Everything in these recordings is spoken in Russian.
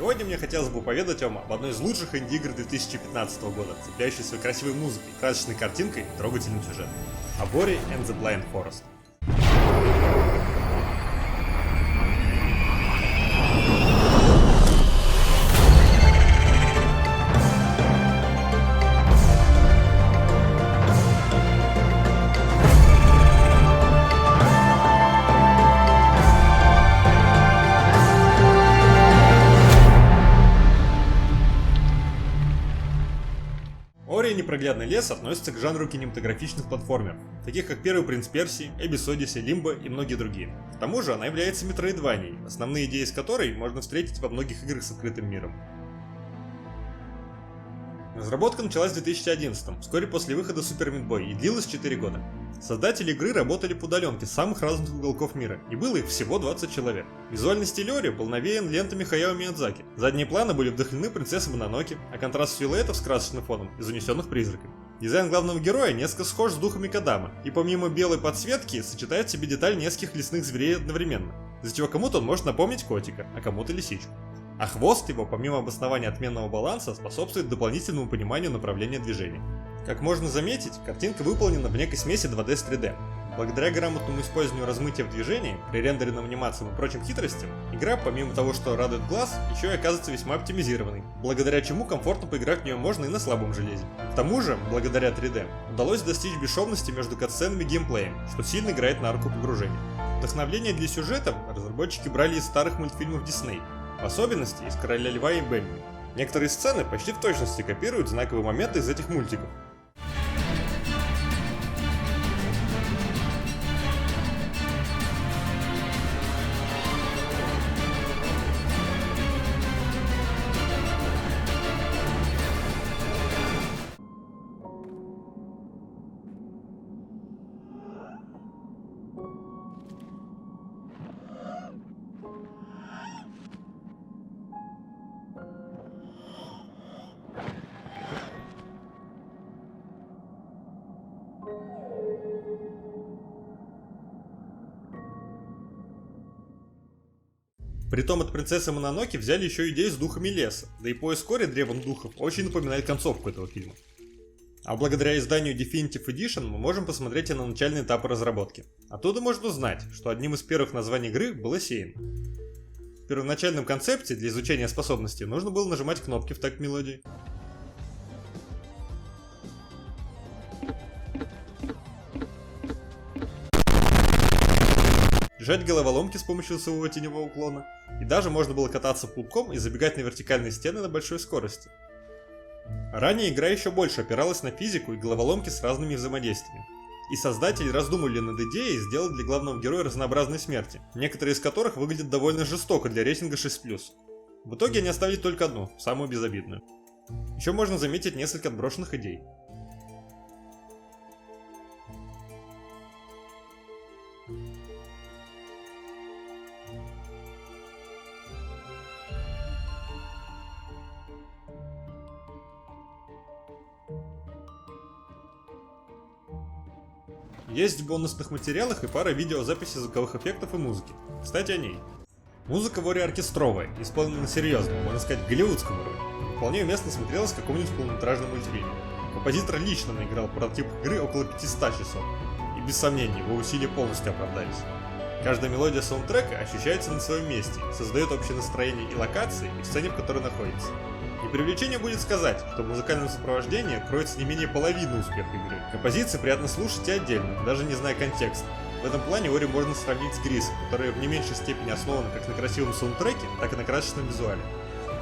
Сегодня мне хотелось бы поведать вам об одной из лучших инди-игр 2015 года, цепляющей своей красивой музыкой, красочной картинкой и трогательным сюжетом. О Ori and the Blind Forest. Ori и Непроглядный лес относятся к жанру кинематографичных платформеров, таких как Первый Принц Персии, Abyss Odyssey, Limbo и многие другие. К тому же она является метроидванией, основные идеи из которой можно встретить во многих играх с открытым миром. Разработка началась в 2011, вскоре после выхода Super Meat Boy, и длилась 4 года. Создатели игры работали по удаленке с самых разных уголков мира, и было их всего 20 человек. Визуальный стиль Ori был навеян лентами Хаяо Миядзаки. Задние планы были вдохновлены принцессой Мононоке, а контраст силуэтов с красочным фоном и занесенных призраками. Дизайн главного героя несколько схож с духами Кодама, и помимо белой подсветки сочетает в себе деталь нескольких лесных зверей одновременно, из-за чего кому-то он может напомнить котика, а кому-то лисичку. А хвост его, помимо обоснования отменного баланса, способствует дополнительному пониманию направления движения. Как можно заметить, картинка выполнена в некой смеси 2D с 3D. Благодаря грамотному использованию размытия в движении, пререндеренным анимациям и прочим хитростям, игра, помимо того, что радует глаз, еще и оказывается весьма оптимизированной, благодаря чему комфортно поиграть в нее можно и на слабом железе. К тому же, благодаря 3D, удалось достичь бесшовности между катсценами и геймплеем, что сильно играет на руку погружения. Вдохновление для сюжета разработчики брали из старых мультфильмов Disney, в особенности из Короля Льва и Бэмби. Некоторые сцены почти в точности копируют знаковые моменты из этих мультиков. Притом от принцессы Мононоке взяли еще идею с духами леса, да и поиск Ори древом духов очень напоминает концовку этого фильма. А благодаря изданию Definitive Edition мы можем посмотреть и на начальные этапы разработки. Оттуда можно узнать, что одним из первых названий игры было Сейн. В первоначальном концепте для изучения способностей нужно было нажимать кнопки в такт мелодии. Держать головоломки с помощью своего теневого уклона, и даже можно было кататься клубком и забегать на вертикальные стены на большой скорости. Ранее игра еще больше опиралась на физику и головоломки с разными взаимодействиями. И создатели раздумывали над идеей сделать для главного героя разнообразные смерти, некоторые из которых выглядят довольно жестоко для рейтинга 6+. В итоге они оставили только одну, самую безобидную. Еще можно заметить несколько отброшенных идей. Есть в бонусных материалах и пара видеозаписей звуковых эффектов и музыки. Кстати, о ней. Музыка в Ori оркестровая, исполнена серьезно, можно сказать, голливудскому уровню. Вполне уместно смотрелась в каком-нибудь полнометражном мультфильме. Композитор лично наиграл прототип игры около 500 часов. И без сомнений, его усилия полностью оправдались. Каждая мелодия саундтрека ощущается на своем месте, создает общее настроение и локации, и сцене, в которой находится. Не преувеличение будет сказать, что в музыкальном сопровождении кроется не менее половины успеха игры. Композиции приятно слушать и отдельно, даже не зная контекста. В этом плане Ori можно сравнить с Грисом, которая в не меньшей степени основана как на красивом саундтреке, так и на красочном визуале.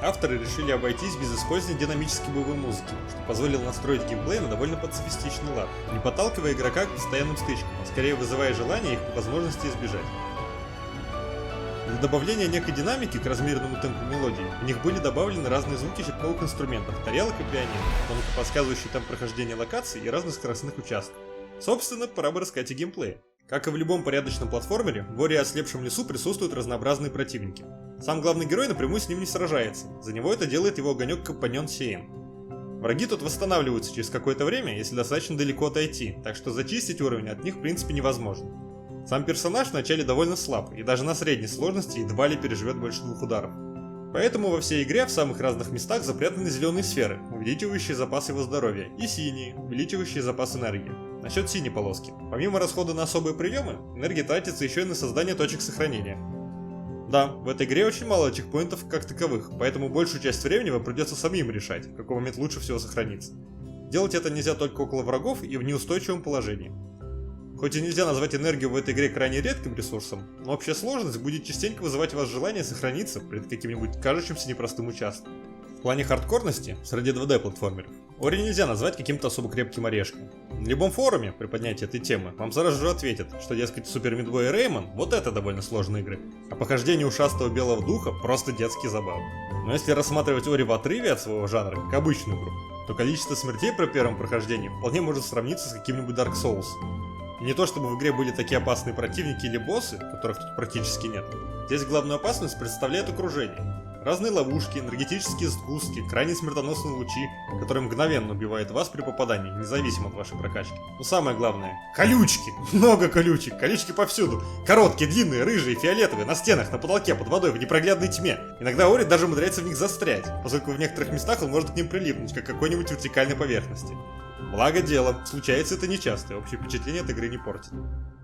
Авторы решили обойтись без использования динамической боевой музыки, что позволило настроить геймплей на довольно пацифистичный лад, не подталкивая игрока к постоянным стычкам, а скорее вызывая желание их по возможности избежать. Для добавления некой динамики к размеренному темпу мелодии, в них были добавлены разные звуки щипковых инструментов, тарелок и пианино, тонко подсказывающие темп прохождения локаций и разных скоростных участков. Собственно, пора бы рассказать о геймплее. Как и в любом порядочном платформере, в Ori и Ослепшем лесу присутствуют разнообразные противники. Сам главный герой напрямую с ним не сражается, за него это делает его огонек-компаньон Сейн. Враги тут восстанавливаются через какое-то время, если достаточно далеко отойти, так что зачистить уровень от них в принципе невозможно. Сам персонаж вначале довольно слаб, и даже на средней сложности едва ли переживет больше 2 ударов. Поэтому во всей игре в самых разных местах запрятаны зеленые сферы, увеличивающие запас его здоровья, и синие, увеличивающие запас энергии. Насчет синей полоски. Помимо расхода на особые приемы, энергия тратится еще и на создание точек сохранения. Да, в этой игре очень мало чекпоинтов как таковых, поэтому большую часть времени вам придется самим решать, в какой момент лучше всего сохраниться. Делать это нельзя только около врагов и в неустойчивом положении. Хоть и нельзя назвать энергию в этой игре крайне редким ресурсом, но общая сложность будет частенько вызывать у вас желание сохраниться перед каким-нибудь кажущимся непростым участком. В плане хардкорности, среди 2D-платформеров, Ори нельзя назвать каким-то особо крепким орешком. На любом форуме, при поднятии этой темы, вам сразу же ответят, что, дескать, Super Meat Boy и Rayman — вот это довольно сложные игры, а похождение ушастого белого духа — просто детский забав. Но если рассматривать Ори в отрыве от своего жанра, как обычную игру, то количество смертей при первом прохождении вполне может сравниться с каким-нибудь Dark Souls. И не то чтобы в игре были такие опасные противники или боссы, которых тут практически нет. Здесь главную опасность представляет окружение. Разные ловушки, энергетические сгустки, крайне смертоносные лучи, которые мгновенно убивают вас при попадании, независимо от вашей прокачки. Но самое главное — колючки! Много колючек! Колючки повсюду! Короткие, длинные, рыжие, фиолетовые, на стенах, на потолке, под водой, в непроглядной тьме. Иногда Ори даже умудряется в них застрять, поскольку в некоторых местах он может к ним прилипнуть, как к какой-нибудь вертикальной поверхности. Благо дело, случается это нечасто, и общее впечатление от игры не портит.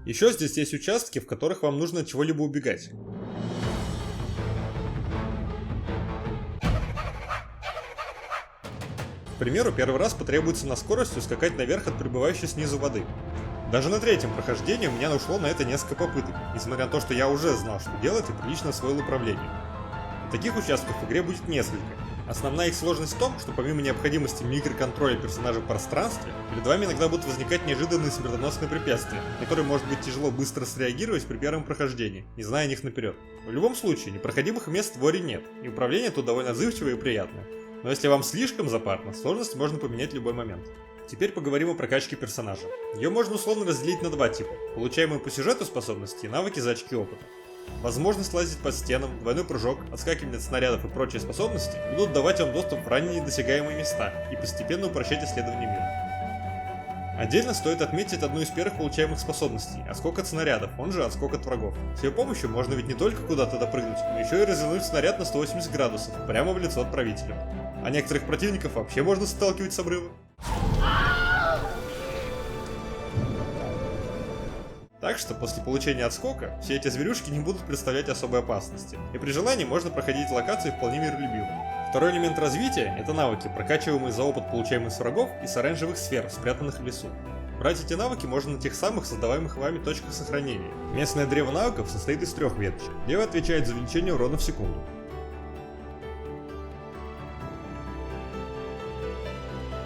Еще здесь есть участки, в которых вам нужно от чего-либо убегать. К примеру, первый раз потребуется на скорости ускакать наверх от прибывающей снизу воды. Даже на третьем прохождении у меня ушло на это несколько попыток, несмотря на то, что я уже знал, что делать, и прилично освоил управление. Таких участков в игре будет несколько. Основная их сложность в том, что помимо необходимости микроконтроля персонажа в пространстве, перед вами иногда будут возникать неожиданные смертоносные препятствия, на которые может быть тяжело быстро среагировать при первом прохождении, не зная о них наперед. В любом случае, непроходимых мест в Ори нет, и управление тут довольно отзывчивое и приятное. Но если вам слишком запарно, сложность можно поменять в любой момент. Теперь поговорим о прокачке персонажа. Ее можно условно разделить на два типа: получаемые по сюжету способности и навыки за очки опыта. Возможность лазить по стенам, двойной прыжок, отскакивание от снарядов и прочие способности будут давать вам доступ в ранее недосягаемые места и постепенно упрощать исследование мира. Отдельно стоит отметить одну из первых получаемых способностей – отскок от снарядов, он же отскок от врагов. С ее помощью можно ведь не только куда-то допрыгнуть, но еще и развернуть снаряд на 180 градусов, прямо в лицо отправителю. А некоторых противников вообще можно сталкивать с обрыва. Так что после получения отскока все эти зверюшки не будут представлять особой опасности, и при желании можно проходить локации вполне миролюбиво. Второй элемент развития – это навыки, прокачиваемые за опыт, получаемый с врагов и с оранжевых сфер, спрятанных в лесу. Брать эти навыки можно на тех самых создаваемых вами точках сохранения. Местное древо навыков состоит из 3 веточек. Левая отвечает за увеличение урона в секунду.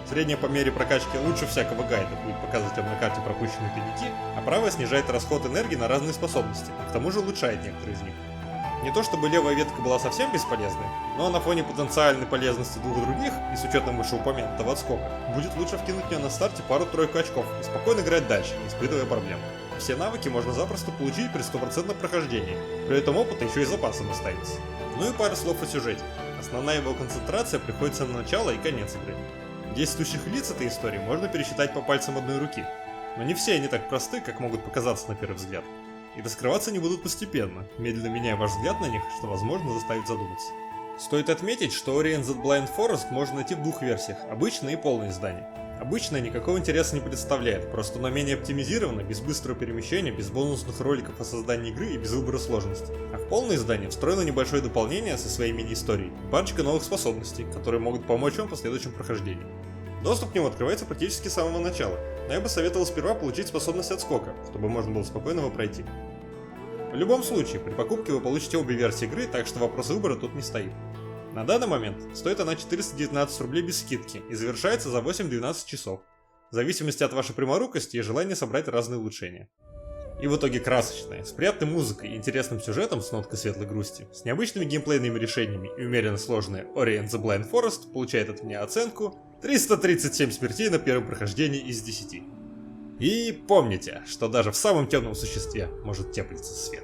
Средняя по мере прокачки лучше всякого гайда будет показывать вам на карте пропущенные тайники, а правая снижает расход энергии на разные способности, а к тому же улучшает некоторые из них. Не то чтобы левая ветка была совсем бесполезной, но на фоне потенциальной полезности двух других, и с учетом вышеупомянутого отскока, будет лучше вкинуть в нее на старте пару-тройку очков и спокойно играть дальше, не испытывая проблем. Все навыки можно запросто получить при 100% прохождении, при этом опыта еще и запасом останется. Ну и пару слов о сюжете. Основная его концентрация приходится на начало и конец игры. Действующих лиц этой истории можно пересчитать по пальцам одной руки, но не все они так просты, как могут показаться на первый взгляд. И раскрываться они будут постепенно, медленно меняя ваш взгляд на них, что возможно заставит задуматься. Стоит отметить, что Ori and the Blind Forest можно найти в 2 версиях – обычное и полное издание. Обычное никакого интереса не представляет, просто оно менее оптимизировано, без быстрого перемещения, без бонусных роликов о создании игры и без выбора сложности. А в полное издание встроено небольшое дополнение со своей мини-историей, парочка новых способностей, которые могут помочь вам в последующем прохождении. Доступ к нему открывается практически с самого начала, но я бы советовал сперва получить способность отскока, чтобы можно было спокойно его пройти. В любом случае, при покупке вы получите обе версии игры, так что вопрос выбора тут не стоит. На данный момент стоит она 419 рублей без скидки и завершается за 8-12 часов, в зависимости от вашей пряморукости и желания собрать разные улучшения. И в итоге красочная, с приятной музыкой и интересным сюжетом с ноткой светлой грусти, с необычными геймплейными решениями и умеренно сложная Ori and the Blind Forest получает от меня оценку 337 смертей на первом прохождении из 10. И помните, что даже в самом темном существе может теплиться свет.